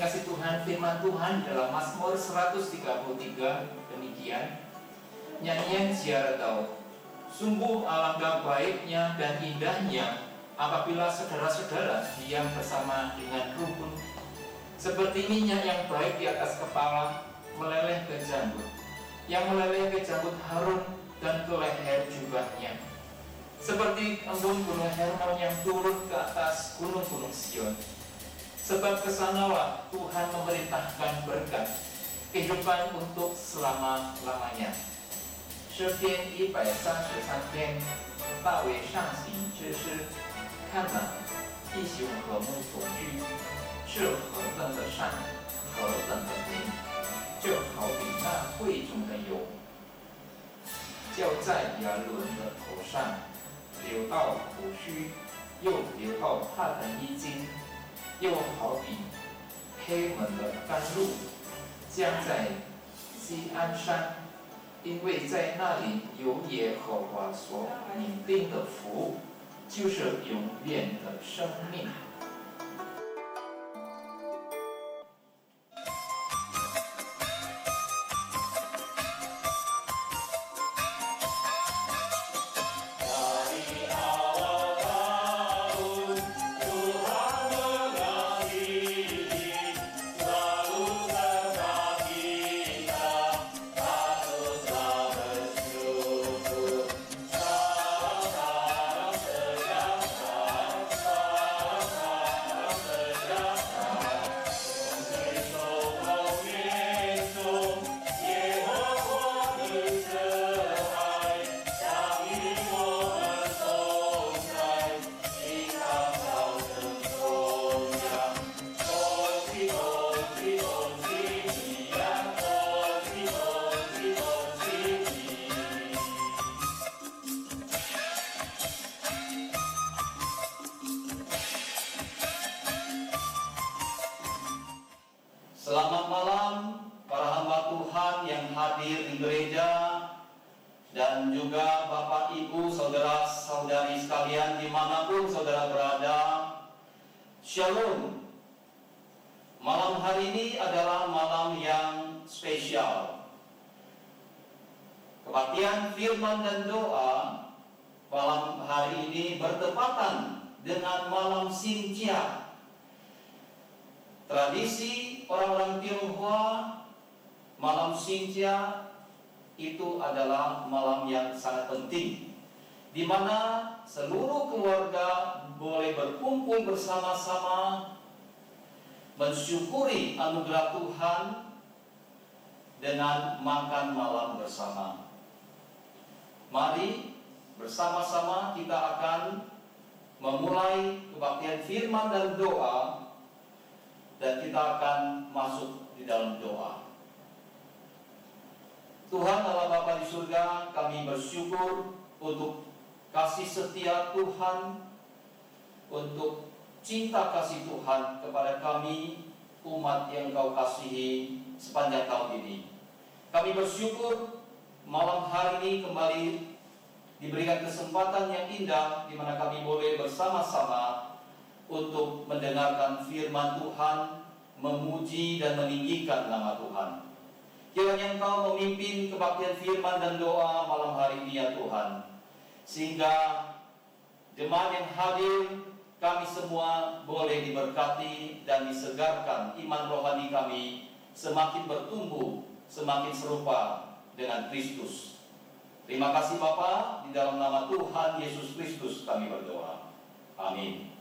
kasih Tuhan, firman Tuhan dalam Mazmur 133 demikian. Nyanyian ziarah Daud. Sungguh alangkah baiknya dan indahnya apabila saudara-saudara diam bersama dengan rukun, seperti minyak yang baik di atas kepala meleleh ke janggut, yang meleleh ke janggut Harun dan ke leher jubahnya, seperti embun gunung Hermon yang turun ke atas gunung-gunung Sion. Sebab kesanalah Tuhan memerintahkan berkat, kehidupan untuk selama-lamanya. 诗篇133篇，大卫上行之诗。看哪，弟兄和睦同居，是何等的善，何等的美！就好比那贵重的油，浇在亚伦的头上，流到胡须，又流到他的衣襟。又好比黑门的甘露，降在西安山，因为在那里有耶和华所拟定的福，就是永远的生命。Selamat malam para hamba Tuhan yang hadir di gereja dan juga Bapak Ibu saudara-saudari sekalian dimanapun saudara berada. Shalom. Malam hari ini adalah malam yang spesial. Kebaktian firman dan doa malam hari ini bertepatan dengan malam Xinjia. Tradisi orang-orang Tionghoa, malam Xinjia itu adalah malam yang sangat penting, di mana seluruh keluarga boleh berkumpul bersama-sama mensyukuri anugerah Tuhan dengan makan malam bersama. Mari bersama-sama kita akan memulai kebaktian firman dan doa, dan kita akan masuk di dalam doa. Tuhan Allah Bapa di surga, kami bersyukur untuk kasih setia Tuhan, untuk cinta kasih Tuhan kepada kami, umat yang Kau kasihi sepanjang tahun ini. Kami bersyukur malam hari ini kembali diberikan kesempatan yang indah, di mana kami boleh bersama-sama untuk mendengarkan firman Tuhan, memuji dan meninggikan nama Tuhan. Kiranya Engkau memimpin kebaktian firman dan doa malam hari ini ya Tuhan, sehingga jemaat yang hadir, kami semua boleh diberkati dan disegarkan iman rohani kami, semakin bertumbuh, semakin serupa dengan Kristus. Terima kasih Bapa, di dalam nama Tuhan Yesus Kristus kami berdoa. Amin.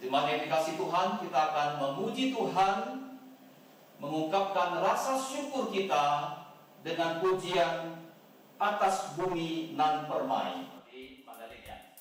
Jemaat yang dikasih Tuhan, kita akan memuji Tuhan, mengungkapkan rasa syukur kita dengan pujian atas bumi nan permai di Mandalika.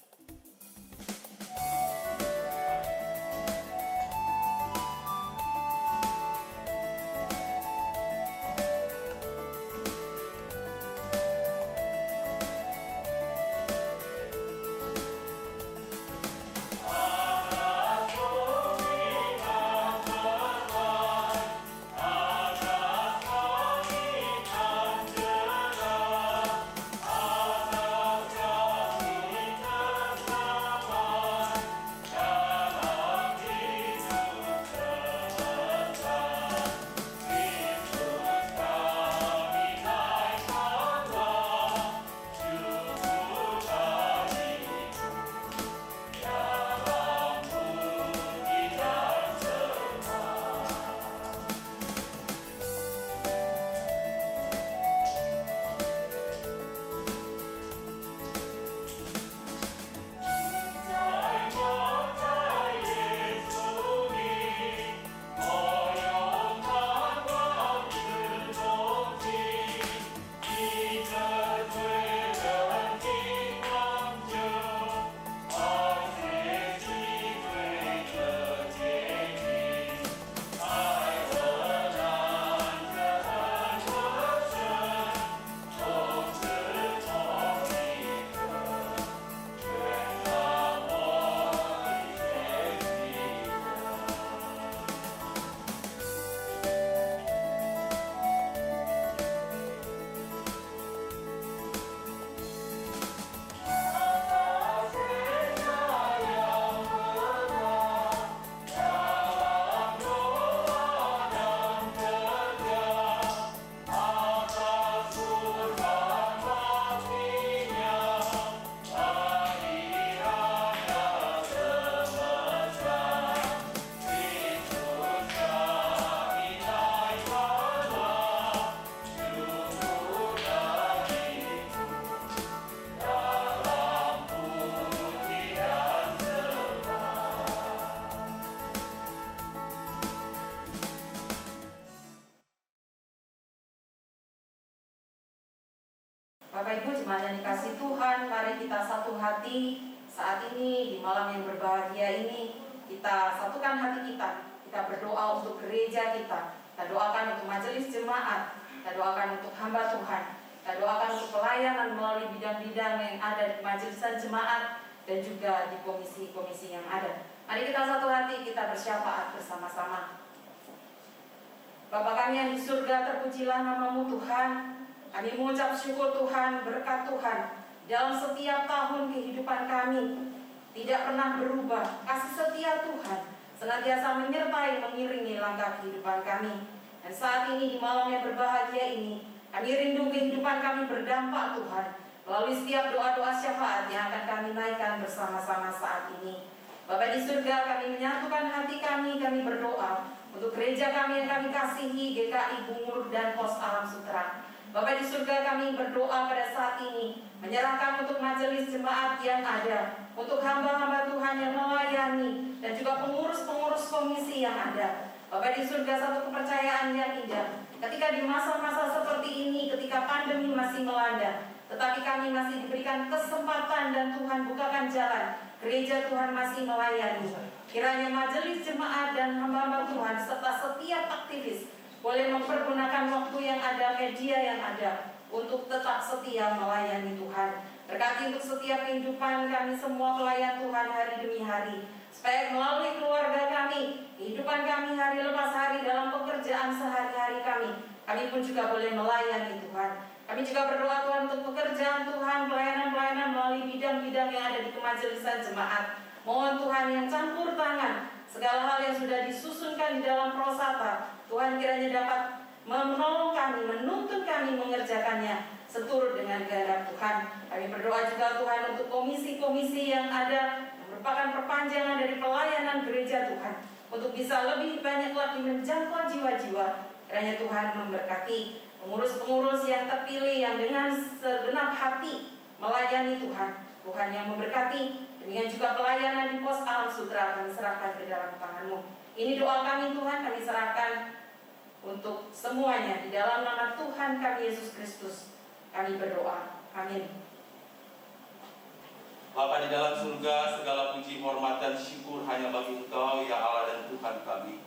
God. jemaat yang dikasih Tuhan, mari kita satu hati saat ini di malam yang berbahagia ini. Kita satukan hati kita. Kita berdoa untuk gereja kita. Kita doakan untuk majelis jemaat. Kita doakan untuk hamba Tuhan. Kita doakan untuk pelayanan melalui bidang-bidang yang ada di majelisan jemaat dan juga di komisi-komisi yang ada. Mari kita satu hati, kita bersyafaat bersama-sama. Bapa kami yang di surga, terpujilah nama-Mu Tuhan. Kami mengucap syukur Tuhan, berkat Tuhan dalam setiap tahun kehidupan kami. Tidak pernah berubah, kasih setia Tuhan senantiasa menyertai, mengiringi langkah kehidupan kami. Dan saat ini di malam yang berbahagia ini, kami rindu kehidupan kami berdampak Tuhan melalui setiap doa-doa syafaat yang akan kami naikkan bersama-sama saat ini. Bapa di surga, kami menyatukan hati kami berdoa untuk gereja kami yang kami kasihi, GKI Bungur dan Pos Alam Sutra. Bapa di surga, kami berdoa pada saat ini, menyerahkan untuk majelis jemaat yang ada, untuk hamba-hamba Tuhan yang melayani, dan juga pengurus-pengurus komisi yang ada. Bapa di surga, satu kepercayaan yang indah, ketika di masa-masa seperti ini, ketika pandemi masih melanda, tetapi kami masih diberikan kesempatan dan Tuhan bukakan jalan, gereja Tuhan masih melayani. Kiranya majelis jemaat dan hamba-hamba Tuhan serta setiap aktivis boleh mempergunakan waktu yang ada, media yang ada, untuk tetap setia melayani Tuhan. Berkati untuk setiap kehidupan kami semua pelayan Tuhan hari demi hari, supaya melalui keluarga kami, kehidupan kami hari lepas hari dalam pekerjaan sehari-hari kami pun juga boleh melayani Tuhan. Kami juga berdoa Tuhan untuk pekerjaan Tuhan, pelayanan-pelayanan melalui bidang-bidang yang ada di kemajelisan jemaat. Mohon Tuhan yang campur tangan segala hal yang sudah disusunkan di dalam prosata, Tuhan kiranya dapat menolong kami, menuntun kami mengerjakannya seturut dengan kehendak Tuhan. Kami berdoa juga Tuhan untuk komisi-komisi yang ada, yang merupakan perpanjangan dari pelayanan gereja Tuhan, untuk bisa lebih banyak lagi menjangkau jiwa-jiwa. Kiranya Tuhan memberkati pengurus-pengurus yang terpilih, yang dengan segenap hati melayani Tuhan. Tuhan yang memberkati. Demikian juga pelayanan di Pos Alam Sutra kami serahkan ke dalam tangan-Mu. Ini doa kami Tuhan, kami serahkan untuk semuanya di dalam nama Tuhan kami Yesus Kristus. Kami berdoa. Amin. Bapa di dalam surga, segala puji, hormat, dan syukur hanya bagi Engkau, ya Allah dan Tuhan kami.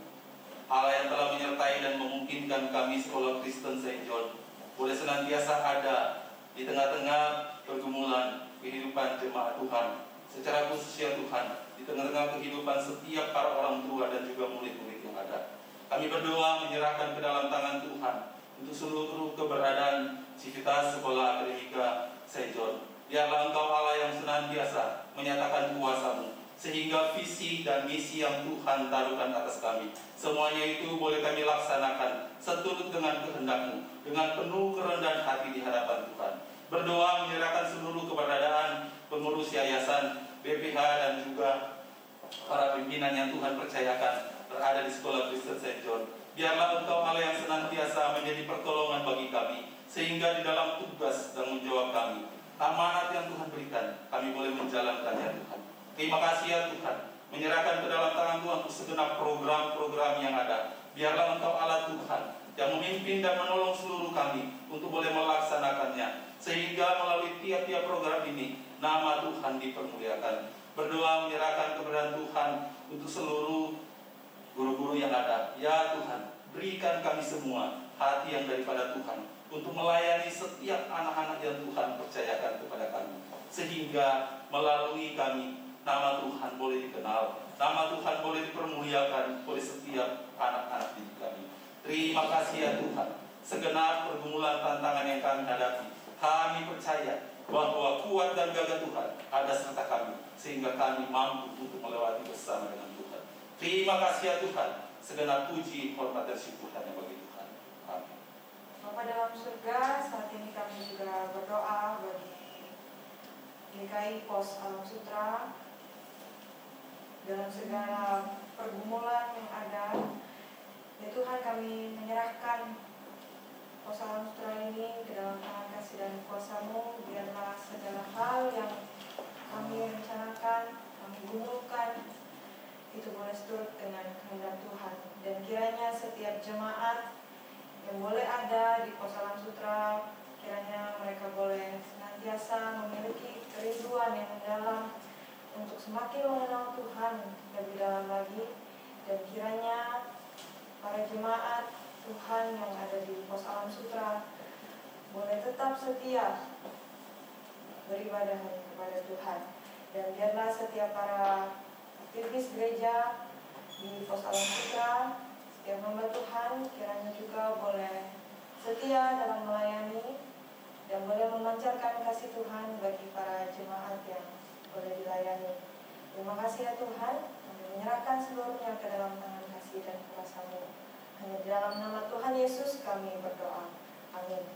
Allah yang telah menyertai dan memungkinkan kami sekolah Kristen St. John boleh senantiasa ada di tengah-tengah pergumulan kehidupan jemaat Tuhan. Secara khusus ya Tuhan, di tengah-tengah kehidupan setiap para orang tua dan juga murid-murid yang ada. Kami berdoa menyerahkan ke dalam tangan Tuhan untuk seluruh keberadaan Civitas Sekolah Akademika St. John. Biarlah Engkau Allah yang senantiasa menyatakan kuasa-Mu, sehingga visi dan misi yang Tuhan taruhkan atas kami, semuanya itu boleh kami laksanakan seturut dengan kehendak-Mu, dengan penuh kerendahan hati di hadapan Tuhan. Berdoa menyerahkan seluruh keberadaan pengurus yayasan, BPH, dan juga para pimpinan yang Tuhan percayakan berada di Sekolah Kristen St. John. Biarlah Engkau Allah yang senantiasa menjadi pertolongan bagi kami, sehingga di dalam tugas dan menjawab kami, amanat yang Tuhan berikan, kami boleh menjalankannya Tuhan. Terima kasih ya Tuhan, menyerahkan ke dalam tangan Tuhan untuk segenap program-program yang ada. Biarlah Engkau Allah Tuhan yang memimpin dan menolong seluruh kami untuk boleh melaksanakannya, sehingga melalui tiap-tiap program ini nama Tuhan dipermuliakan. Berdoa menyerahkan keberadaan Tuhan untuk seluruh guru-guru yang ada. Ya Tuhan, berikan kami semua hati yang daripada Tuhan untuk melayani setiap anak-anak yang Tuhan percayakan kepada kami, sehingga melalui kami nama Tuhan boleh dikenal, nama Tuhan boleh dipermuliakan oleh setiap anak-anak didik kami. Terima kasih ya Tuhan, segenap pergumulan tantangan yang kami hadapi, kami percaya bahwa kuat dan gagah Tuhan ada serta kami, sehingga kami mampu untuk melewati bersama dengan Tuhan. Terima kasih ya Tuhan, segenap puji, hormat, dan syukur hanya bagi Tuhan. Amin. Bapa dalam surga, saat ini kami juga berdoa bagi GKI Pos Alam Sutra dalam segala pergumulan yang ada. Ya Tuhan, kami menyerahkan Pos Alam Sutra ini ke dalam tangan kasih dan kuasa-Mu. Biarlah segala hal yang kami rencanakan, kami gumulkan, itu boleh seturut dengan kehendak Tuhan. Dan kiranya setiap jemaat yang boleh ada di Pos Alam Sutra, kiranya mereka boleh senantiasa memiliki kerinduan yang mendalam untuk semakin mengenal Tuhan lebih dalam lagi, dan kiranya para jemaat Tuhan yang ada di Pos Alam Sutra boleh tetap setia beribadah kepada Tuhan, dan biarlah setiap para aktivis gereja di Pos Alam Sutra, setiap hamba Tuhan kiranya juga boleh setia dalam melayani dan boleh memancarkan kasih Tuhan bagi para jemaat yang boleh dilayani. Terima kasih ya Tuhan, kami menyerahkan seluruhnya ke dalam tangan kasih dan kuasa-Mu. Hanya di dalam nama Tuhan Yesus kami berdoa. Amin.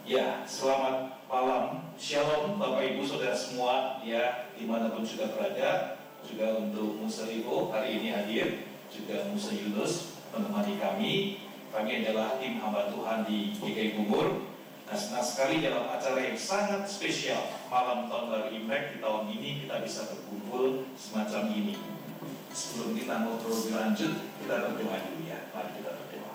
Ya, selamat malam, Shalom Bapak Ibu Saudara semua, ya dimanapun juga berada, juga untuk Musa Ivo hari ini hadir, juga Musa Yunus menemani kami. Kami adalah tim hamba Tuhan di GKI Bungur. Nah, senang sekali dalam acara yang sangat spesial malam tahun baru Imlek di tahun ini kita bisa berkumpul semacam ini. Sebelum kita ngobrol lebih lanjut, kita berdoa dulu ya. Mari kita berdoa.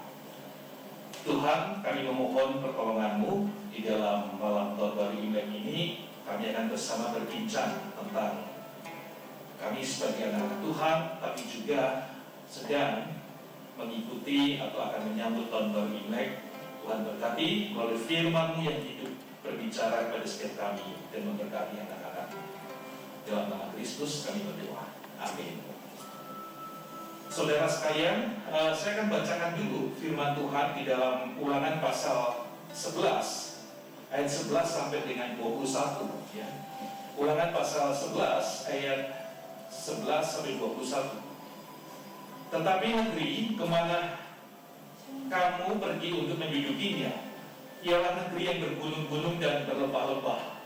Tuhan, kami memohon pertolongan-Mu di dalam malam tahun baru Imlek ini. Kami akan bersama berbincang tentang kami sebagai anak Tuhan, tapi juga sedang mengikuti atau akan menyambut tahun baru Imlek. Tuhan berkati melalui firman-Mu yang hidup berbicara kepada setiap kami dan memberkati anak-anak. Dalam nama Kristus kami berdoa. Amin. Saudara sekalian, saya akan bacakan dulu firman Tuhan di dalam Ulangan pasal 11 ayat 11 sampai dengan 21 ya. Ulangan pasal 11 ayat 11 sampai 21. Tetapi negeri kemana kamu pergi untuk mendudukinya ialah negeri yang bergunung-gunung dan berlebah-lebah,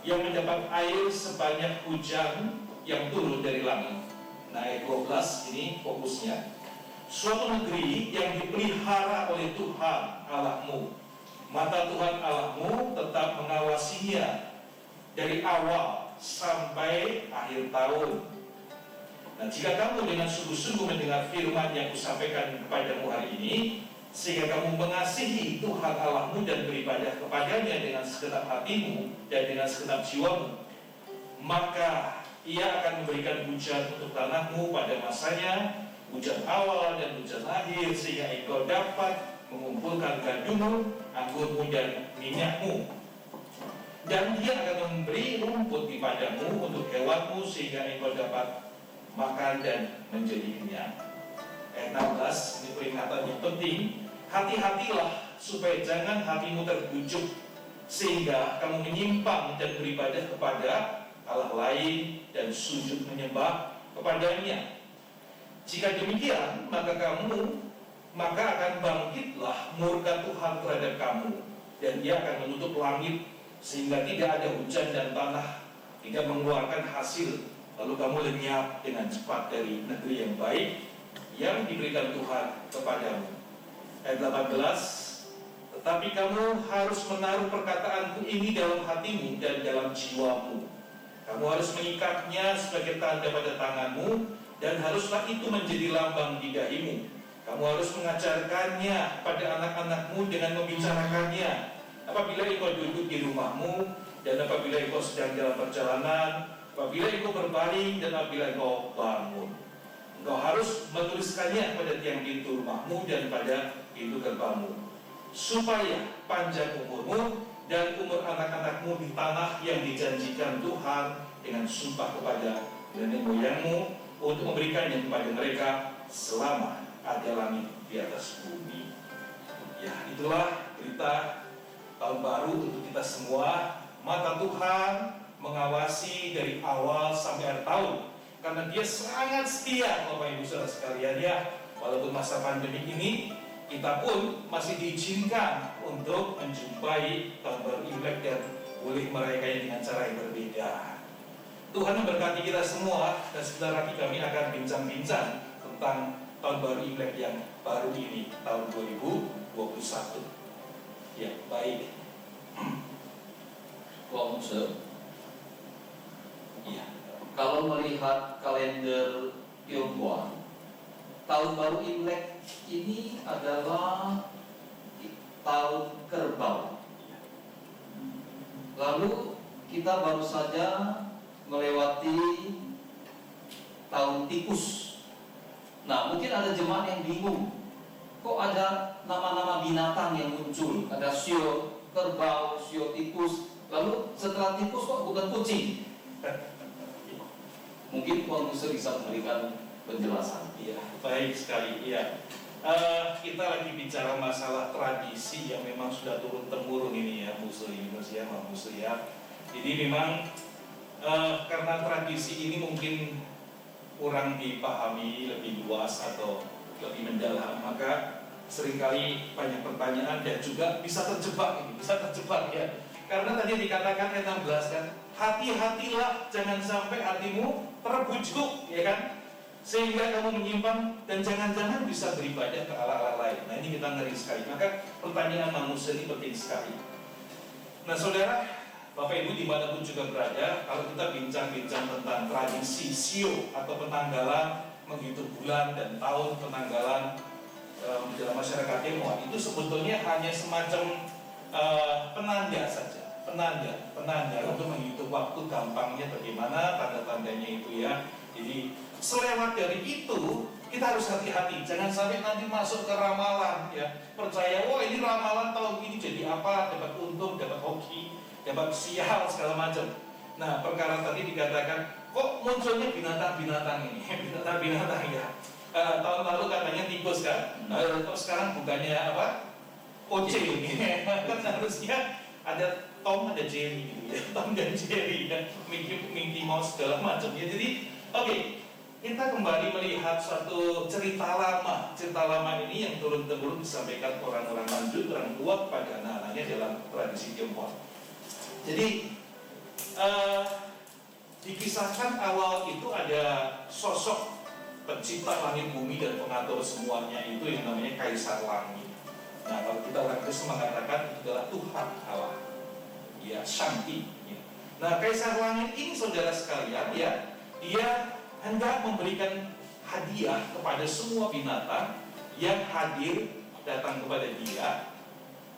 yang mendapat air sebanyak hujan yang turun dari langit. Nah, ayat 12 ini fokusnya. Suatu negeri yang dipelihara oleh Tuhan Allahmu. Mata Tuhan Allahmu tetap mengawasinya dari awal sampai akhir tahun. Nah, jika kamu dengan sungguh-sungguh mendengar firman yang kusampaikan kepadamu hari ini, sehingga kamu mengasihi Tuhan Allahmu dan beribadah kepadanya dengan segenap hatimu dan dengan segenap jiwamu, maka Ia akan memberikan hujan untuk tanahmu pada masanya, hujan awal dan hujan akhir, sehingga engkau dapat mengumpulkan gadumu, anggurmu dan minyakmu. Dan Dia akan memberi rumput di padamu untuk hewanmu, sehingga engkau dapat makan dan menjadi kenyang. Ayat 16, ini peringatan yang penting. Hati-hatilah supaya jangan hatimu terbujuk, sehingga kamu menyimpang dan beribadah kepada Allah lain dan sujud menyembah kepadanya. Jika demikian, maka akan bangkitlah murka Tuhan terhadap kamu, dan Ia akan menutup langit sehingga tidak ada hujan dan tanah tidak mengeluarkan hasil. Lalu kamu lenyap dengan cepat dari negeri yang baik yang diberikan Tuhan kepadamu. Ayat 18, tetapi kamu harus menaruh perkataanku ini dalam hatimu dan dalam jiwamu. Kamu harus mengikatnya sebagai tanda pada tanganmu, dan haruslah itu menjadi lambang di dahimu. Kamu harus mengajarkannya pada anak-anakmu dengan membicarakannya apabila engkau duduk di rumahmu, dan apabila engkau sedang dalam perjalanan, apabila engkau berbaring, dan apabila engkau bangun. Engkau harus menuliskannya pada tiang pintu rumahmu dan pada pintu gerbangmu, supaya panjang umurmu dan umur anak-anakmu di tanah yang dijanjikan Tuhan dengan sumpah kepada nenek moyangmu, untuk memberikannya kepada mereka selama ada langit di atas bumi. Ya, itulah berita tahun baru untuk kita semua. Mata Tuhan mengawasi dari awal sampai akhir tahun, karena Dia sangat setia, Bapak Ibu Saudara sekalian ya. Walaupun masa pandemi ini, kita pun masih diizinkan untuk menjumpai tahun baru Imlek dan boleh merayakannya dengan cara yang berbeda. Tuhan memberkati kita semua, dan sebentar lagi kami akan bincang-bincang tentang tahun baru Imlek yang baru ini, tahun 2021. Ya, baik. Ya, kalau melihat kalender Tionghoa, tahun baru Imlek ini adalah tahun kerbau. Lalu kita baru saja melewati tahun tikus. Nah, mungkin ada jemaat yang bingung, kok ada nama-nama binatang yang muncul? Ada sio kerbau, sio tikus, lalu setelah tikus kok bukan kucing? Mungkin Tuan Musa bisa memberikan penjelasan. Iya, baik sekali. Iya, kita lagi bicara masalah tradisi yang memang sudah turun temurun ini ya, Musa ya, Musa ya. Jadi memang karena tradisi ini mungkin kurang dipahami lebih luas atau lebih mendalam, maka seringkali banyak pertanyaan dan juga bisa terjebak ya. Karena tadi dikatakan ayat 16 kan, hati-hatilah jangan sampai hatimu terbujuk, ya kan? Sehingga kamu menyimpang dan jangan-jangan bisa beribadah ke Allah-Allah lain. Nah, ini kita ngeri sekali. Maka pertanyaan manusia ini penting sekali. Nah, saudara, Bapak Ibu dimanapun juga berada, kalau kita bincang-bincang tentang tradisi sio atau penanggalan, menghitung bulan dan tahun penanggalan dalam masyarakat Tionghoa, itu sebetulnya hanya semacam penanda saja, penanda untuk menghitung waktu. Gampangnya bagaimana, tanda-tandanya itu ya. Jadi selewat dari itu kita harus hati-hati, jangan sampai nanti masuk ke ramalan ya. Percaya, wah ini ramalan tahun ini jadi apa, dapat untung, dapat hoki, dapat sial segala macam. Nah, perkara tadi dikatakan kok munculnya binatang-binatang ini, binatang-binatang ya. Tahun lalu katanya tikus kan, kok sekarang bukannya apa? Kucing ini. Kan harusnya ada Tom, ada Jerry gitu ya, Tom dan Jerry ya, Mickey Mouse segala macam ya. Jadi oke, kita kembali melihat suatu cerita lama. Cerita lama ini yang turun-temurun disampaikan orang-orang lanjut, orang tua kepada anak-anaknya dalam tradisi Tionghoa. Jadi dikisahkan awal itu ada sosok pencipta langit bumi dan pengatur semuanya, itu yang namanya Kaisar Langit. Nah, kalau kita orang Kristen mengatakan itu adalah Tuhan Allah, ya, Shangti ya. Nah, Kaisar Langit ini saudara sekalian ya, dia hendak memberikan hadiah kepada semua binatang yang hadir datang kepada dia.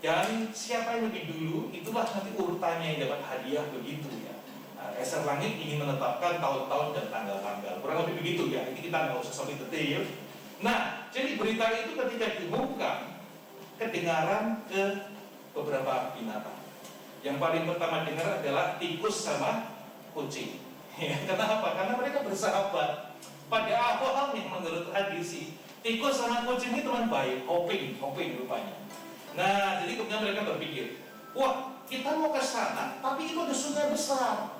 Dan siapa yang lebih dulu, itulah nanti urutannya yang dapat hadiah, begitu ya. Nah, Kaisar Langit ingin menetapkan tahun-tahun dan tanggal-tanggal, kurang lebih begitu ya. Ini kita nggak usah sampai detail. Nah, jadi berita itu ketika diumumkan, kedengaran ke beberapa binatang. Yang paling pertama dengar adalah tikus sama kucing. Ya, kenapa? Karena mereka bersahabat. Pada awalnya menurut hadis, tikus sama kucing ini teman baik, hoping rupanya. Nah, jadi kemudian mereka berpikir, wah, kita mau ke sana, tapi itu ada sungai besar.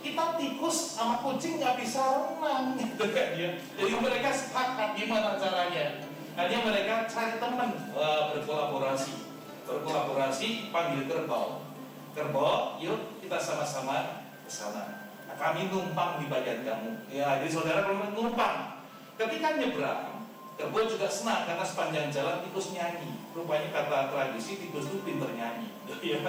Kita tikus sama kucing nggak bisa renang, gitu kan ya. Jadi mereka sepakat gimana caranya. Akhirnya mereka cari teman, berkolaborasi, panggil kerbau. Kerbau, yuk kita sama-sama ke sana. Nah, kami numpang di bagian kamu. Ya, jadi saudara kalau numpang, ketika nyebrang, kerbau juga senang karena sepanjang jalan tikus nyanyi. Rupanya kata tradisi tikus itu pinter nyanyi. Ya.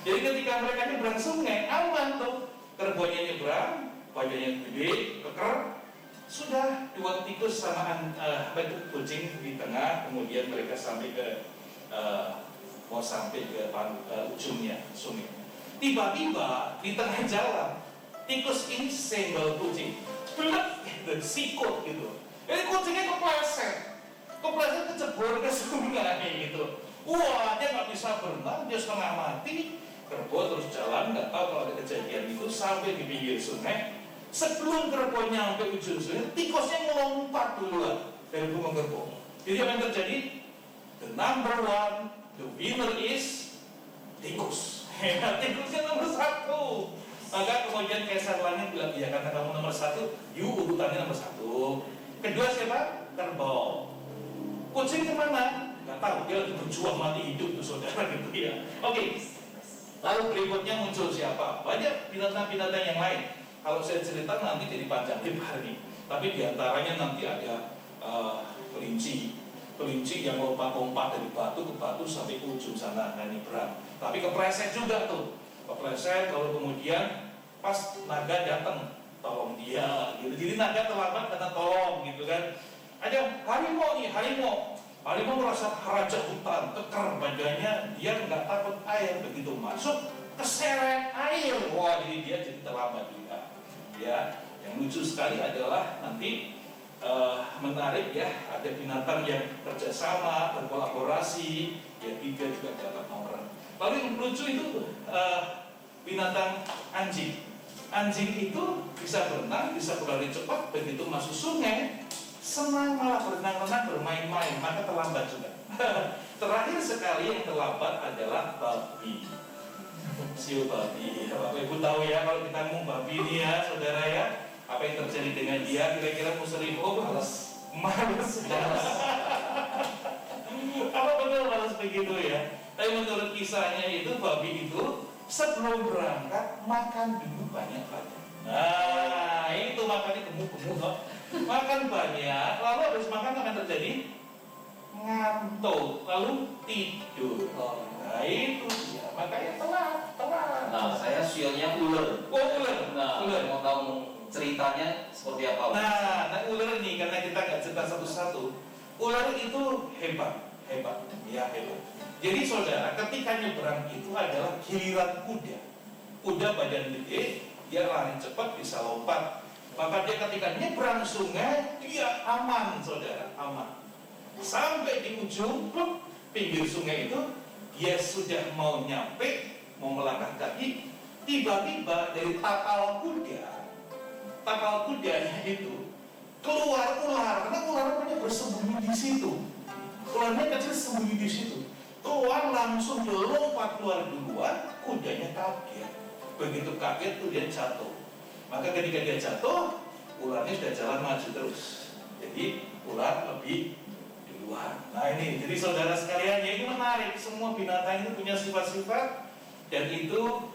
Jadi ketika mereka nyebrang sungai, aman tuh. Kerbaunya nyebrang, badannya gede, keker. Sudah dua tikus sama kucing di tengah, kemudian mereka sampai ke mau sampai ke ujungnya sungai. Tiba-tiba di tengah jalan, tikus ini senggol kucing, belak gitu, sikut gitu. Jadi kucingnya kepleset kecebur ke sungai gitu. Wah, dia nggak bisa berenang, dia setengah mati. Kerbau terus jalan, nggak tahu kalau ada kejadian itu sampai di pinggir sungai. Sebelum kerbau nyampe ujung sungai, tikusnya melompat duluan dari bunga kerbau. Jadi apa yang terjadi? The number one, the winner is tikus. Tikusnya nomor 1. Maka kemudian Kaisar Langit bilang, ya karena kamu nomor 1, you urutannya nomor 1. Kedua siapa? Kerbau. Kucing kemana? Gak tahu, dia lagi berjuang mati hidup tuh saudara gitu ya. Oke. Lalu berikutnya muncul siapa? Banyak binatang-binatang yang lain. Kalau saya cerita nanti jadi panjang lebar nih. Tapi diantaranya nanti ada kelinci yang lompat-lompat dari batu ke batu sampai ujung sana nyebrang. Tapi kepleset juga tuh. Kepleset kalau kemudian pas naga datang tolong dia gitu. Jadi naga terlambat karena tolong gitu kan. Ada harimau nih, harimau merasa raja hutan, keker badannya, dia nggak takut air, begitu masuk keseret air, wah jadi dia jadi terlambat juga. Ya, yang lucu sekali adalah nanti menarik ya, ada binatang yang kerjasama, berkolaborasi, ya tiga juga dapat nomor. Lalu yang lucu itu binatang anjing. Anjing itu bisa berenang, bisa berlari cepat, begitu masuk sungai, senang malah berenang-renang, bermain-main, maka terlambat juga. Terakhir sekali yang terlambat adalah babi. Siu babi. Bapak Ibu tahu ya kalau kita ngomong babi ini ya, saudara ya, apa yang terjadi dengan dia? Kira-kira Muslimu malas. Apa betul malas begitu ya? Tapi menurut kisahnya itu babi itu sebelum berangkat makan dulu banyak-banyak. Nah, itu makannya gemuk-gemuk. Makan banyak, lalu habis makan akan terjadi ngantuk, lalu tidur. Nah, itu dia. Makanya telat. Nah, saya sionya ular. Oh, ular. Nah, ular. mau tahu ceritanya seperti apa? Nah, ular ini karena kita nggak cerita satu-satu. Ular itu hebat. Ya, hebat. Jadi saudara, ketika nyebrang itu adalah giliran kuda. Kuda badan gede, dia lari cepat, bisa lompat. Maka dia ketika nyebrang sungai, dia aman, saudara, aman. Sampai di ujung pinggir sungai itu, dia sudah mau nyampe, mau melangkah kaki, tiba-tiba dari tapal kudanya itu keluar ular, karena ular punya bersembunyi di situ. Ularnya kecil sembunyi di situ. Keluar langsung lompat keluar duluan, kudanya kaget. Begitu kaget tuh dia jatuh. Maka ketika dia jatuh, ularnya sudah jalan maju terus. Jadi ular lebih duluan. Nah ini, jadi saudara sekalian, ya ini menarik. Semua binatang itu punya sifat-sifat dan itu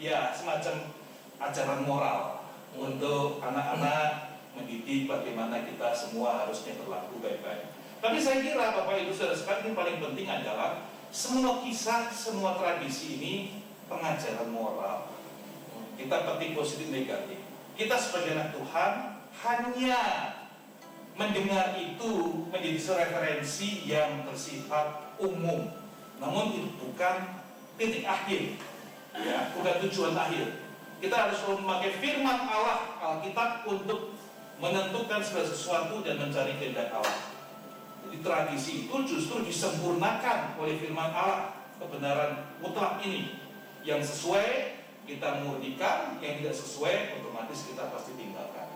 ya semacam ajaran moral untuk anak-anak mendidik bagaimana kita semua harusnya berlaku baik-baik. Tapi saya kira Bapak Ibu Saudara sekalian, yang paling penting adalah semua kisah, semua tradisi ini pengajaran moral. Kita petik positif negatif. Kita sebagai anak Tuhan hanya mendengar itu menjadi referensi yang bersifat umum, namun itu bukan titik akhir, ya, bukan tujuan akhir. Kita harus memakai firman Allah Alkitab untuk menentukan segala sesuatu dan mencari kehendak Allah. Jadi tradisi itu justru disempurnakan oleh firman Allah, kebenaran mutlak ini yang sesuai kita murnikan, yang tidak sesuai otomatis kita pasti tinggalkan.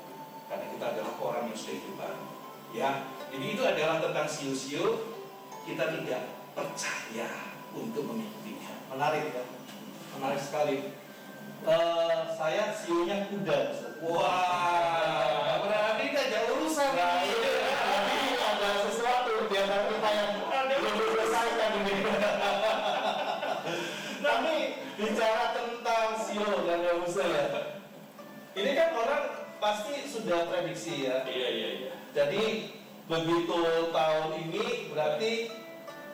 Karena kita adalah orang yang sudah hidup baru. Ya, jadi itu adalah tentang sio-sio. Kita tidak percaya untuk mengikutinya. Menarik ya, menarik sekali. Saya sionya kuda. Wah, berarti tidak ada urusan. Nah, ini ada sesuatu di antara kita yang belum diselesaikan ini. Tapi bicara tentang sio dan Yahusa ya, ini kan orang pasti sudah prediksi ya. Iya. Jadi begitu tahun ini berarti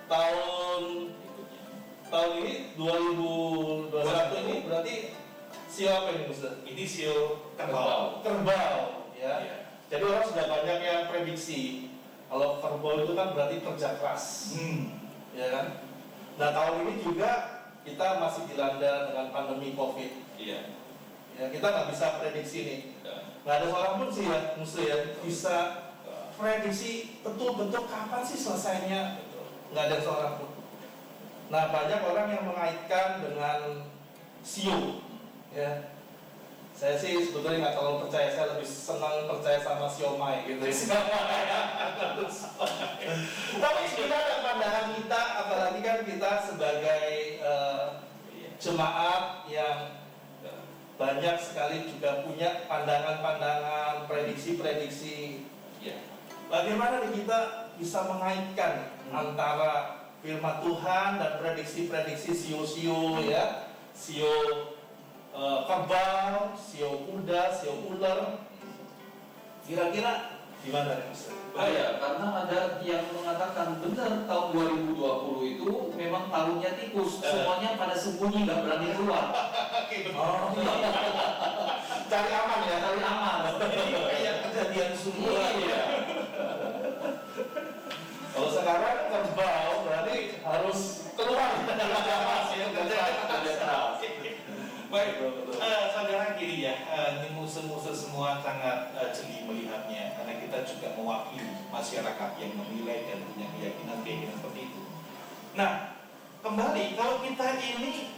tahun ini 2021 ini berarti sio apa ini Ustaz? Ini sio kerbau. Kerbau ya. Iya. Jadi orang sudah banyak yang prediksi kalau kerbau itu kan berarti kerja keras, ya kan? Nah tahun ini juga kita masih dilanda dengan pandemi COVID. Iya. Ya kita nggak bisa prediksi nih. Nggak ada seorang pun sih ya, mesti ya bisa prediksi betul-betul kapan sih selesainya. Nggak ada seorang pun. Nah banyak orang yang mengaitkan dengan sio, ya. Saya sih sebetulnya nggak terlalu percaya, saya lebih senang percaya sama siomay gitu. Tapi sebenarnya pandangan kita, apalagi kan kita sebagai jemaat yang banyak sekali juga punya pandangan-pandangan, prediksi-prediksi. Iya. Bagaimana nih kita bisa mengaitkan antara firman Tuhan dan prediksi-prediksi sio-sio ya, sio kerbau, sio kuda, sio ular. Kira-kira gimana nih Mas? Ya, karena ada yang mengatakan benar tahun 2020 itu memang tahunnya tikus, semuanya pada sembunyi nggak berani keluar. Oh, cari aman ya, Cari aman. Ini kayak kejadian semua. Iya. Kalau sekarang kerbau berarti harus keluar Baik, saudara kiri ya, ini musuh-musuh semua sangat jeli melihatnya, karena kita juga mewakili masyarakat yang menilai dan punya keyakinan seperti itu. Nah, kembali kalau kita ini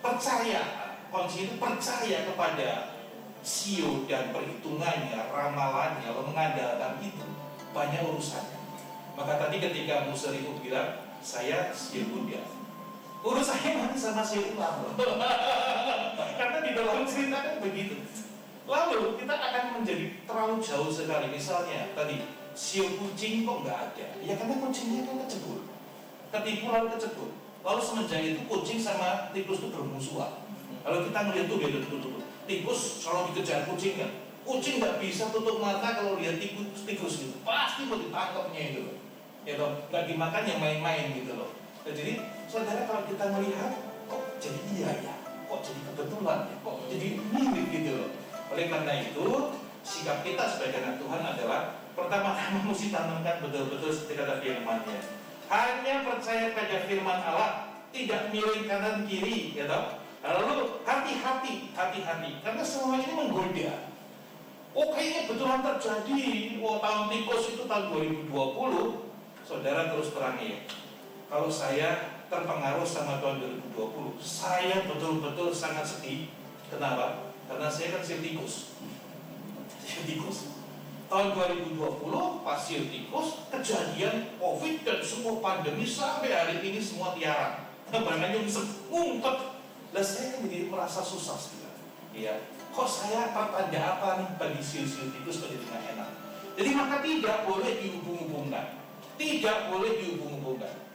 percaya, kunci itu percaya kepada sio dan perhitungannya, ramalannya, lalu mengandalkan itu, banyak urusannya. Maka tadi ketika Musa itu bilang, saya sio kuda, urusannya mana sama sio ular. Karena di dalam cerita kan begitu. Lalu kita akan menjadi terlalu jauh sekali. Misalnya tadi sio kucing kok nggak ada? Ya karena kucingnya kan kecebur, ketipu lalu kecebur. Lalu semenjak itu kucing sama tikus itu bermusuhan. Kalau kita melihat tuh beda tuh. Tikus kalau dikejar kucing kan, kucing nggak bisa tutup mata kalau lihat tikus gitu. Pasti mau ditangkapnya itu loh. Ya loh, nggak dimakan yang main-main gitu loh. Jadi saudara kalau kita melihat kok jadi iya ya, kok jadi kebetulan ya, kok jadi mirip gitu loh. Oleh karena itu sikap kita sebagai anak Tuhan adalah pertama-tama mesti tanamkan betul-betul seperti kata firman-Nya. Hanya percaya pada firman Allah, tidak miring kanan kiri, ya toh. Lalu hati-hati, karena semua ini menggoda. Oh kayaknya betulan terjadi. Oh tahun tikus itu tahun 2020, saudara terus perangi ya. Kalau saya terpengaruh sama tahun 2020, saya betul-betul sangat sedih. Kenapa? Karena saya kan tikus. Tahun 2020 pas tikus, kejadian COVID dan semua pandemi sampai hari ini semua tiara. Barangnya ngumpet. Lah saya kan jadi merasa susah sekali. Iya. Kok saya pertanda apa nih bagi sio-sio tikus pada tengah enak? Jadi maka tidak boleh dihubung-hubungkan.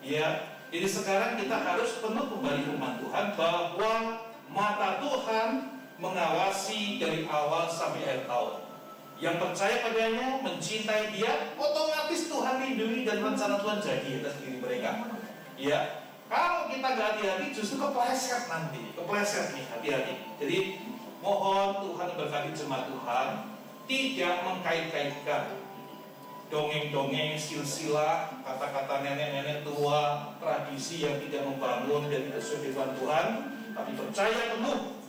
Ya, jadi sekarang kita harus penuh kembali firman Tuhan bahwa mata Tuhan mengawasi dari awal sampai akhir tahun. Yang percaya padanya, mencintai Dia, otomatis Tuhan lindungi dan rencana Tuhan jadi atas diri mereka. Ya, kalau kita nggak hati-hati justru kepleset nih, hati-hati. Jadi mohon Tuhan berkati jemaat Tuhan tidak mengkait-kaitkan dongeng-dongeng, silsilah, kata-kata nenek-nenek tua, tradisi yang tidak membangun dan tidak sesuai dengan Tuhan, tapi percaya penuh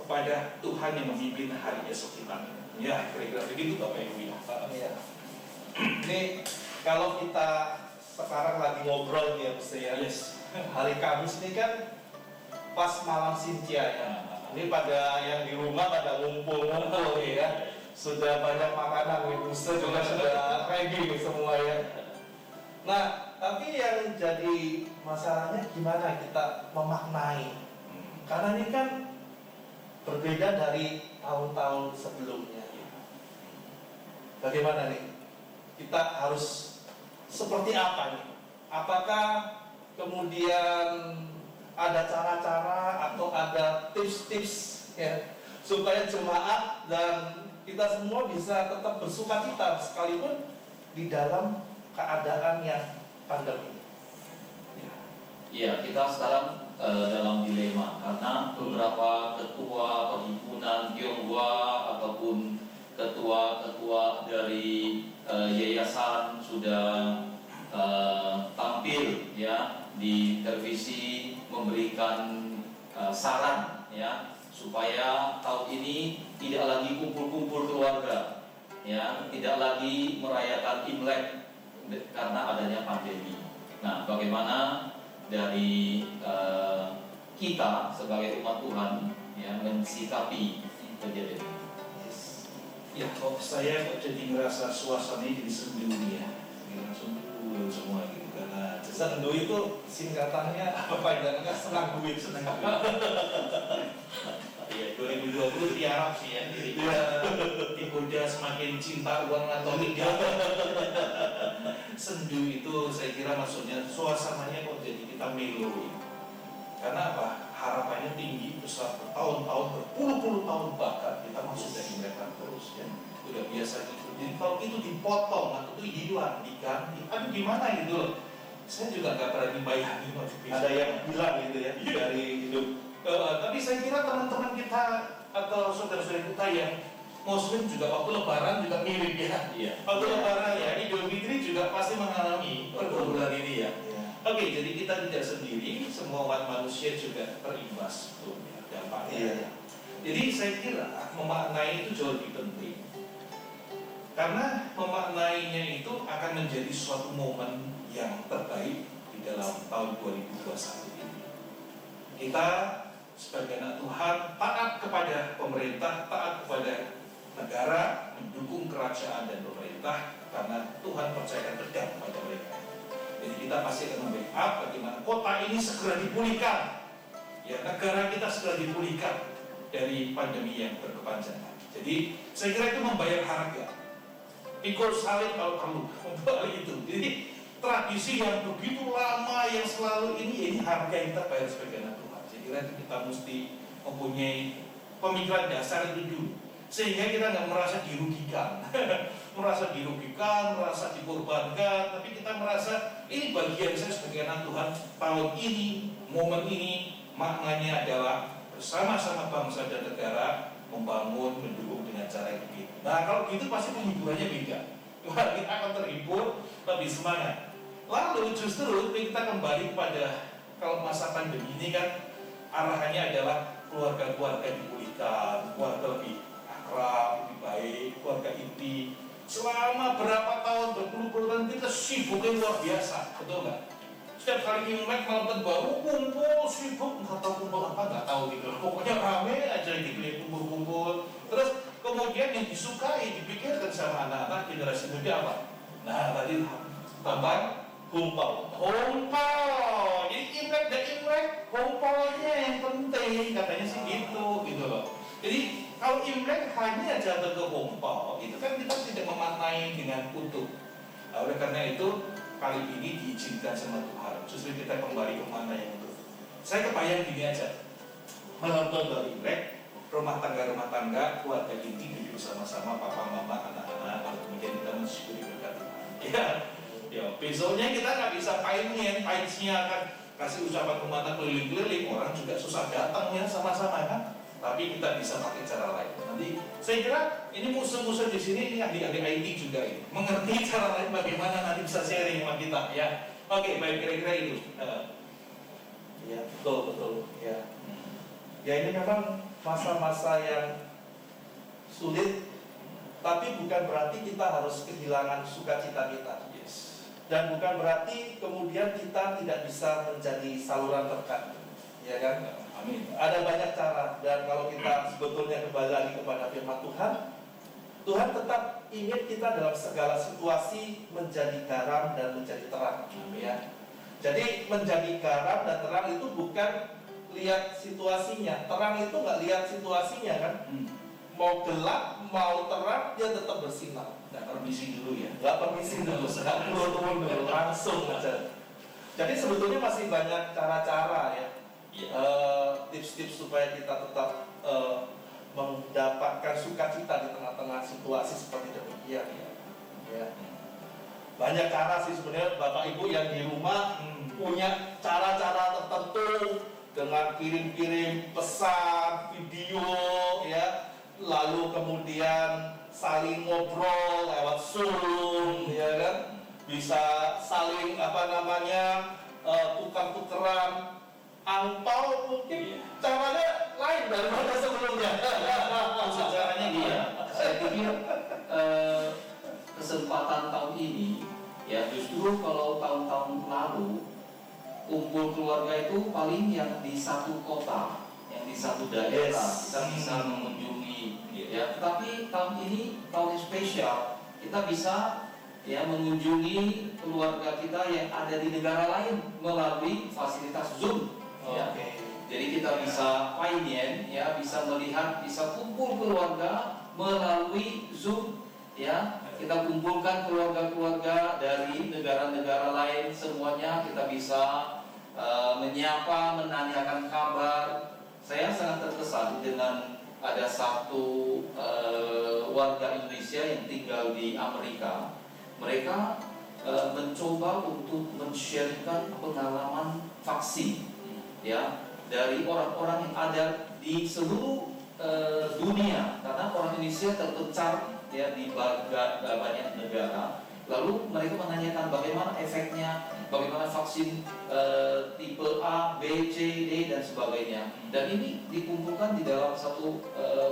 kepada Tuhan yang memimpin hari esok kita. Ya, kira-kira begitu Bapak Ibu ya. Ya. Ini kalau kita sekarang lagi ngobrol ya, Yes. hari Kamis ini kan pas malam Sintia ya. Ini pada yang di rumah pada ngumpul-ngumpul ya. Sudah banyak makanan, Buster juga sudah ready semua ya. Nah, tapi yang jadi masalahnya gimana kita memaknai? Karena ini kan berbeda dari tahun-tahun sebelumnya. Bagaimana nih? Kita harus seperti apa nih? Apakah kemudian ada cara-cara atau ada tips-tips ya, supaya jemaat dan kita semua bisa tetap bersukacita sekalipun di dalam keadaan yang pandemi. Ya, kita sekarang dalam dilema karena beberapa ketua perhimpunan Tionghoa ataupun ketua-ketua dari yayasan sudah tampil ya di televisi memberikan saran ya supaya tahun ini tidak lagi kumpul-kumpul keluarga ya, tidak lagi merayakan Imlek karena adanya pandemi. Nah, bagaimana dari kita sebagai umat Tuhan ya mensikapi kejadian ini? Ya, kok saya jadi ngerasa suasana ini jadi sendu ya, langsung semua gitu karena Sendu itu singkatannya apa ya? Senang duit, senang duit. Ya, 2020 tiarap sih ya, jadi digoda semakin cinta uang atau tidak. Sendu itu saya kira maksudnya suasananya kok jadi kita melo. Karena apa? Harapannya tinggi, besar, bertahun-tahun, berpuluh-puluh tahun bahkan kita masuk dari mereka terus ya. Udah biasa gitu. Jadi kalau itu dipotong atau itu hilang, diganti, aduh gimana gitu loh. Saya juga nggak berani bayangin. Ada yang bilang gitu ya dari hidup. Tapi saya kira teman-teman kita atau saudara-saudara kita yang Muslim juga waktu Lebaran juga mirip ya. Iya. Waktu Lebaran ya, Idul Fitri juga pasti mengalami pergumulan ini ya. Oke, jadi kita tidak sendiri, semua umat manusia juga terimbas dampaknya. Iya. Jadi saya kira memaknai itu jauh lebih penting. Karena memaknainya itu akan menjadi suatu momen yang terbaik di dalam tahun 2021 ini. Kita sebagai anak Tuhan taat kepada pemerintah, taat kepada negara, mendukung kerajaan dan pemerintah karena Tuhan percayakan pedang kepada mereka. Jadi kita pasti akan membackup bagaimana kota ini segera dipulihkan, ya negara kita segera dipulihkan dari pandemi yang berkepanjangan. Jadi saya kira itu membayar harga, pikul salib kalau perlu untuk hal itu. Jadi tradisi yang begitu lama yang selalu ini harga yang kita bayar sebagai anak Tuhan. Saya kira kita mesti mempunyai pemikiran dasar itu dulu, sehingga kita nggak merasa dirugikan. merasa dikorbankan, tapi kita merasa ini bagian saya sebagai anak Tuhan tahun ini, momen ini maknanya adalah bersama-sama bangsa dan negara membangun, mendukung dengan cara yang begitu. Nah kalau gitu pasti penghiburannya beda. Kita akan terhibur, lebih semangat. Lalu justru kita kembali pada kalau masa pandemi ini kan arahannya adalah keluarga-keluarga dipulihkan, keluarga lebih akrab, lebih baik, keluarga inti. Selama berapa tahun, berpuluh-puluh tahun kita sibuknya luar biasa, betul nggak? Setiap kali Imlek malam baru kumpul sibuk, nggak tahu kumpul apa, nggak tahu gitu. Pokoknya rame aja gitu ya, kumpul-kumpul. Terus kemudian yang disukai, dipikirkan sama anak-anak generasi muda apa? Nah tadi tambah Kumpul. Jadi Imlek dan Imlek, kumpulnya yang penting, katanya sih gitu loh. Jadi kalau Imlek hanya jatuh ke kumpul, itu kan kita tidak memaknai dengan utuh. Nah, oleh karena itu kali ini diizinkan sama Tuhan, justru kita kembali ke mana yang utuh. Saya kebayang gini aja, menonton dari Imlek, rumah tangga, keluarga inti duduk bersama-sama, papa, mama, anak-anak, lalu kemudian kita mensyukuri berkat Tuhan. Ya, besoknya kita nggak bisa paitsnya kan kasih ucapan rumah tangga keliling-keliling, orang juga susah datang ya sama-sama kan. tapi kita bisa pakai cara lain. Nanti saya kira ini musuh-musuh di sini, ini adik-adik IT juga ini mengerti cara lain bagaimana nanti bisa sharing sama kita ya. Oke, baik, kira-kira itu. Ya, betul ya. Ya, ini memang masa-masa yang sulit, tapi bukan berarti kita harus kehilangan sukacita kita. Yes. Dan bukan berarti kemudian kita tidak bisa menjadi saluran berkat, ya kan? Amin. Ada banyak cara, dan kalau kita sebetulnya kembali lagi kepada firman Tuhan, Tuhan tetap ingin kita dalam segala situasi menjadi garam dan menjadi terang, ya. Jadi menjadi garam dan terang itu bukan lihat situasinya. Terang itu nggak lihat situasinya kan? Mau gelap, mau terang, dia tetap bersinar. Nggak permisi dulu ya. Nggak permisi dulu, nggak turun dulu, langsung aja. Jadi sebetulnya masih banyak cara-cara ya. Tips-tips supaya kita tetap mendapatkan sukacita di tengah-tengah situasi seperti demikian ya. Banyak cara sih sebenarnya Bapak Ibu yang di rumah punya cara-cara tertentu dengan kirim-kirim pesan, video ya, lalu kemudian saling ngobrol lewat Zoom ya kan, bisa saling tukar-tukeran angpau, mungkin caranya lain daripada sebelumnya. Sejarahnya dia, saya pikir kesempatan tahun ini ya, justru kalau tahun-tahun lalu kumpul keluarga itu paling yang di satu kota, yang di satu daerah, kita bisa mengunjungi ya. Tetapi tahun ini tahun spesial, kita bisa ya mengunjungi keluarga kita yang ada di negara lain melalui fasilitas Zoom. Ya. Jadi kita bisa finance ya, bisa melihat, bisa kumpul keluarga melalui Zoom ya. Kita kumpulkan keluarga-keluarga dari negara-negara lain, semuanya kita bisa menyapa, menanyakan kabar. Saya sangat terkesan dengan ada satu warga Indonesia yang tinggal di Amerika. Mereka mencoba untuk men-sharekan pengalaman vaksin ya dari orang-orang yang ada di seluruh dunia, karena orang Indonesia terpencar ya di banyak negara. Lalu mereka menanyakan bagaimana efeknya, bagaimana vaksin tipe A, B, C, D dan sebagainya. Dan ini dikumpulkan di dalam satu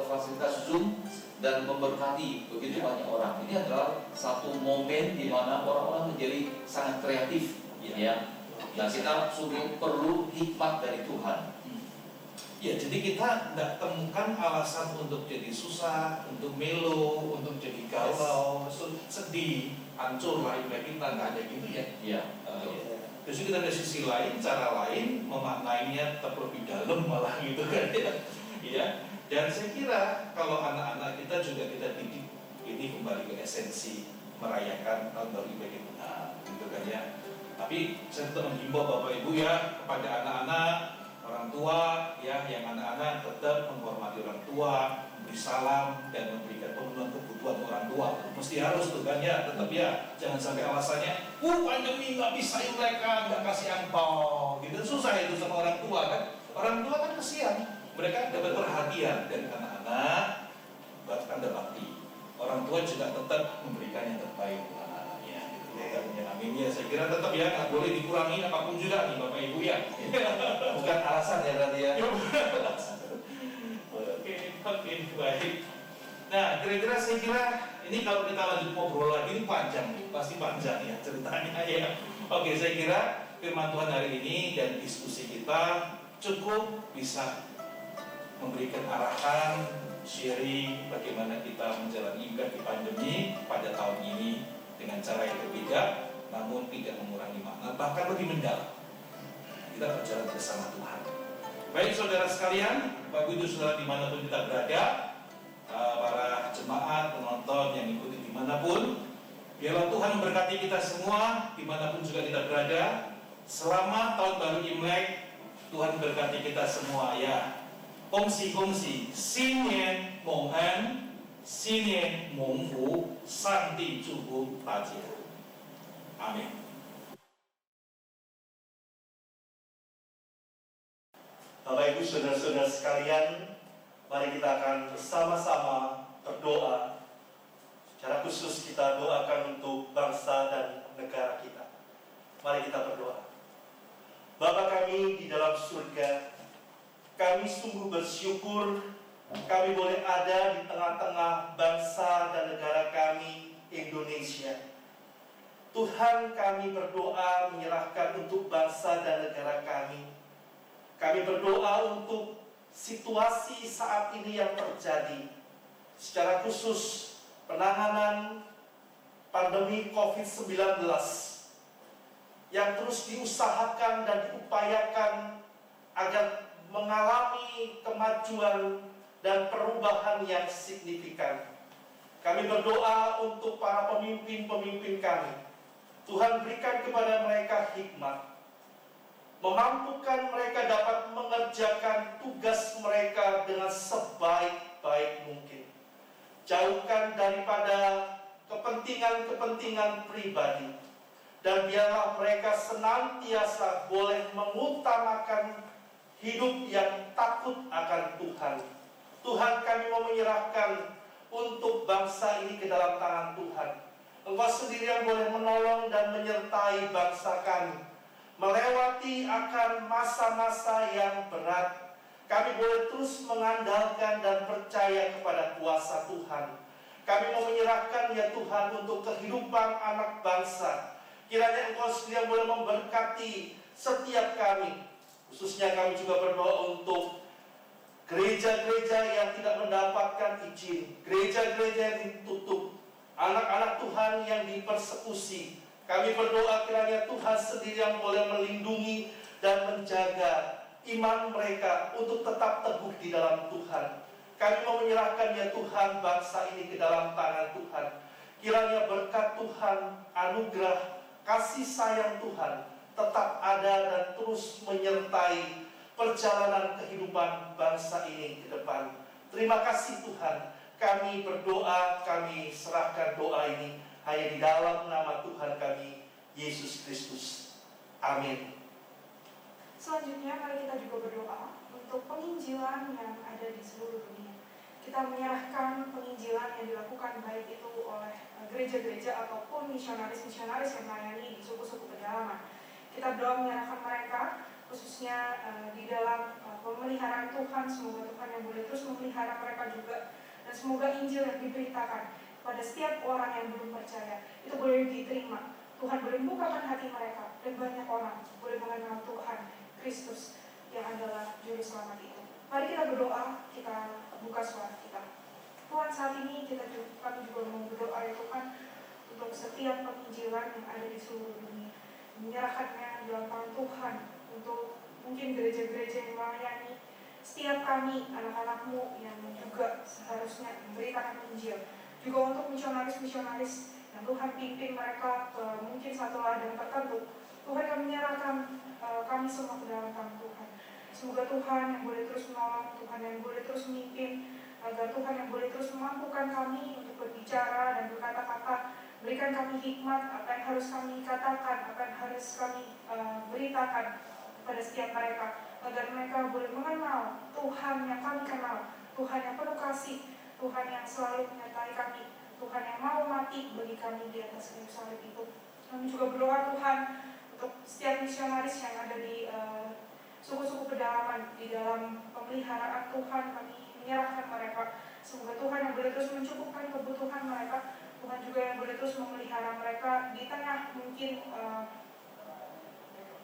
fasilitas Zoom dan memberkati begitu banyak orang. Ini adalah satu momen di mana orang-orang menjadi sangat kreatif ya. Nah, kita perlu hikmat dari Tuhan. Ya, jadi kita tidak temukan alasan untuk jadi susah, untuk melo, untuk jadi galau, sedih, hancur lah ibadah kita, nggak ada gitu ya. Iya. Terus kita ada sisi lain, cara lain memaknainya terlebih dalam malah gitu kan ya. Dan saya kira kalau anak-anak kita juga kita didik ini kembali ke esensi merayakan tahun baru ibadah kita, gitu kan ya. Tapi saya tetap menghimbau Bapak Ibu ya kepada anak-anak, orang tua ya, yang anak-anak tetap menghormati orang tua, memberi salam dan memberikan pemenuhan kebutuhan orang tua. Mesti harus tuh kan ya, tetap ya, jangan sampai alasannya pandemi nggak bisa mereka nggak kasih angpau gitu, susah itu sama orang tua kan. Orang tua kan kesian, mereka dapat perhatian dari anak-anak, bahkan ada bakti. Orang tua juga tetap memberikan yang terbaik untuk anak-anaknya gitu ya. Amin ya, saya kira tetap ya, nggak boleh dikurangi apapun juga nih Bapak Ibu ya. Bukan alasan ya berarti ya. Oke, baik. Nah, kira-kira saya kira ini kalau kita lanjut ngobrol lagi ini panjang nih, pasti panjang ya ceritanya ya. Oke, saya kira firman Tuhan hari ini dan diskusi kita cukup bisa memberikan arahan, sharing bagaimana kita menjalani ibadah di pandemi pada tahun ini dengan cara yang berbeda, namun tidak mengurangi makna, bahkan lebih mendalam. Kita berjalan bersama Tuhan. Baik saudara sekalian, Bapak Ibu saudara dimanapun kita berada, para jemaat, penonton yang ikuti dimanapun, biarlah Tuhan memberkati kita semua dimanapun juga kita berada. Selama tahun baru Imlek, Tuhan berkati kita semua ya. Kongsi-kongsi, Xinnian Mong An, Xinnian Mong Fu, Santi Zhubu Tajia. Amin. Bapak Ibu saudara-saudara sekalian, Mari kita akan bersama-sama berdoa. Secara khusus kita doakan untuk bangsa dan negara kita. Mari kita berdoa. Bapa kami di dalam surga, kami sungguh bersyukur kami boleh ada di tengah-tengah bangsa dan negara kami, Indonesia. Tuhan, kami berdoa menyerahkan untuk bangsa dan negara kami. Kami berdoa untuk situasi saat ini yang terjadi, secara khusus penanganan pandemi COVID-19 yang terus diusahakan dan diupayakan agar mengalami kemajuan dan perubahan yang signifikan. Kami berdoa untuk para pemimpin-pemimpin kami. Tuhan, berikan kepada mereka hikmat, memampukan mereka dapat mengerjakan tugas mereka dengan sebaik-baik mungkin. Jauhkan daripada kepentingan-kepentingan pribadi, dan biarlah mereka senantiasa boleh mengutamakan hidup yang takut akan Tuhan. Tuhan, kami mau menyerahkan untuk bangsa ini ke dalam tangan Tuhan. Engkau sendiri yang boleh menolong dan menyertai bangsa kami melewati akan masa-masa yang berat. Kami boleh terus mengandalkan dan percaya kepada kuasa Tuhan. Kami mau menyerahkan ya Tuhan untuk kehidupan anak bangsa. Kiranya Engkau sendiri yang boleh memberkati setiap kami. Khususnya kami juga berdoa untuk gereja-gereja yang tidak mendapatkan izin, gereja-gereja yang ditutup, anak-anak Tuhan yang dipersekusi. Kami berdoa kiranya Tuhan sendiri yang boleh melindungi dan menjaga iman mereka untuk tetap teguh di dalam Tuhan. Kami mau menyerahkan ya Tuhan bangsa ini ke dalam tangan Tuhan. Kiranya berkat Tuhan, anugerah, kasih sayang Tuhan tetap ada dan terus menyertai perjalanan kehidupan bangsa ini ke depan. Terima kasih Tuhan. Kami berdoa, kami serahkan doa ini hanya di dalam nama Tuhan kami, Yesus Kristus. Amin. Selanjutnya mari kita juga berdoa untuk penginjilan yang ada di seluruh dunia. Kita menyerahkan penginjilan yang dilakukan baik itu oleh gereja-gereja ataupun misionaris-misionaris yang melayani di suku-suku pedalaman. Kita berdoa menyerahkan mereka khususnya di dalam pemeliharaan Tuhan. Semoga Tuhan yang boleh terus memelihara mereka juga, dan semoga Injil yang diberitakan pada setiap orang yang belum percaya itu boleh diterima. Tuhan boleh membukakan hati mereka, dan banyak orang boleh mengenal Tuhan Kristus yang adalah Juru Selamat itu. Mari kita berdoa, kita buka suara kita. Tuhan, saat ini kami juga mau berdoa ya Tuhan untuk setiap penginjilan yang ada di seluruh dunia, menyerahkannya di dalam tangan Tuhan, untuk mungkin gereja-gereja yang melayani setiap kami, anak-anak-Mu yang juga seharusnya memberitakan Injil, juga untuk misionaris-misionaris yang Tuhan pimpin mereka ke mungkin satu ladang tertentu. Tuhan, kami menyerahkan kami semua ke dalam tangan Tuhan. Semoga Tuhan yang boleh terus menolong, Tuhan yang boleh terus memimpin, agar Tuhan yang boleh terus memampukan kami untuk berbicara dan berkata-kata. Berikan kami hikmat, apa yang harus kami katakan, apa yang harus kami beritakan kepada setiap mereka, agar mereka boleh mengenal Tuhan yang kami kenal, Tuhan yang penuh kasih, Tuhan yang selalu menyertai kami, Tuhan yang mau mati bagi kami di atas kayu salib itu. Kami juga berdoa Tuhan untuk setiap misionaris yang ada di suku-suku pedalaman, di dalam pemeliharaan Tuhan. Kami menyerahkan mereka. Semoga Tuhan yang boleh terus mencukupkan kebutuhan mereka, Tuhan juga yang boleh terus memelihara mereka di tengah mungkin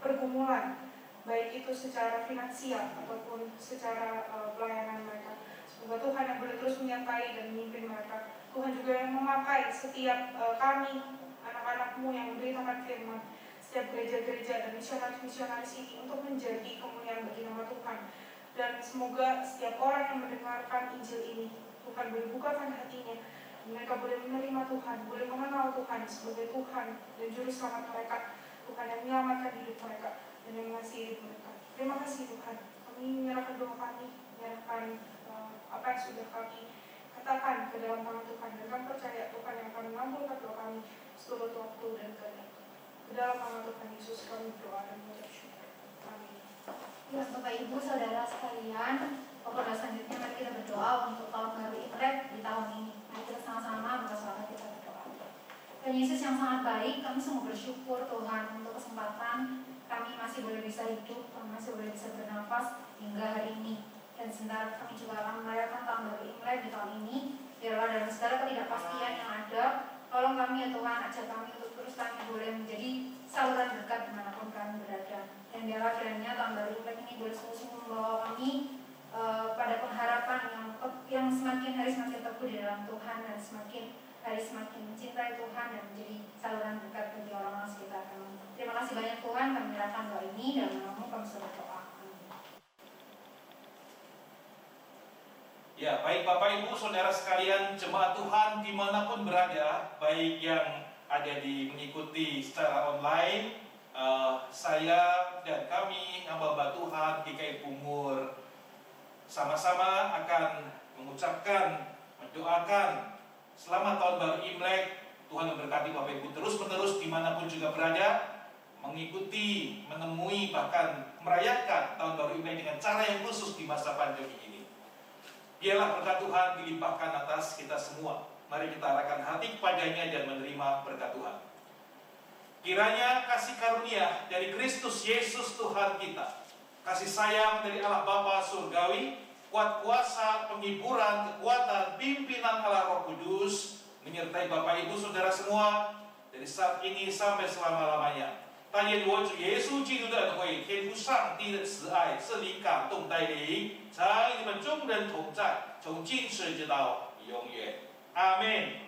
pergumulan, baik itu secara finansial ataupun secara pelayanan mereka. Semoga Tuhan yang boleh terus menyertai dan memimpin mereka. Tuhan juga yang memakai setiap kami, anak-anak-Mu yang memberitakan firman, setiap gereja-gereja dan misionaris-misionaris ini untuk menjadi kemuliaan bagi nama Tuhan. Dan semoga setiap orang yang mendengarkan Injil ini, Tuhan boleh bukakan hatinya, mereka boleh menerima Tuhan, boleh mengenal Tuhan sebagai Tuhan dan Juru Selamat mereka, Tuhan yang menyelamatkan hidup mereka dan yang mengasihi hidup mereka. Terima kasih Tuhan. Kami menyerahkan doa kami, menyerahkan apa yang sudah kami katakan ke dalam tangan Tuhan, dan kami percaya Tuhan yang akan mengabulkan doa kami seturut waktu dan kehendak. Ke dalam nama Tuhan Yesus kami berdoa dan mengucap syukur. Amin. Ya, Bapak Ibu Saudara sekalian, Pokoknya selanjutnya mari kita berdoa untuk tahun baru Imlek di tahun ini. Mari kita sama-sama bersama kita berdoa. Tuhan Yesus yang sangat baik, kami sungguh bersyukur Tuhan untuk kesempatan kami masih boleh bisa hidup, kami masih boleh bisa bernafas hingga hari ini. Dan sebentar kami juga akan merayakan tahun baru Imlek di tahun ini. Biarlah dalam segala ketidakpastian yang ada, tolong kami ya Tuhan, ajak kami untuk terus kami boleh menjadi saluran berkat dimanapun kami berada. Dan biarlah kiranya tahun baru Imlek ini boleh sungguh-sungguh membawa kami pada pengharapan yang semakin hari semakin teguh di dalam Tuhan, dan semakin hari semakin mencintai Tuhan dan menjadi saluran berkat bagi orang-orang sekitar kami. Terima kasih banyak Tuhan, kami menyerahkan doa ini dan nama-Mu kami sudah berdoa. Ya, baik Bapak Ibu, Saudara sekalian, jemaat Tuhan dimanapun berada, baik yang ada mengikuti secara online, saya dan kami, hamba Tuhan GKI Bungur, sama-sama akan mengucapkan, mendoakan selamat tahun baru Imlek. Tuhan memberkati Bapak Ibu terus-menerus dimanapun juga berada, mengikuti, menemui, bahkan merayakan tahun baru Imlek dengan cara yang khusus di masa pandemi ini. Biarlah berkat Tuhan dilimpahkan atas kita semua. Mari kita arahkan hati kepadanya dan menerima berkat Tuhan. Kiranya kasih karunia dari Kristus Yesus Tuhan kita, kasih sayang dari Allah Bapa Surgawi, kuat kuasa, penghiburan, kekuatan, pimpinan Allah Roh Kudus, menyertai Bapak Ibu Saudara semua, dari saat ini sampai selama-lamanya. 但愿我主耶稣基督的恩惠、天父上帝的慈爱、圣灵感动带领，常与你们众人同在，从今时直到永远。阿门。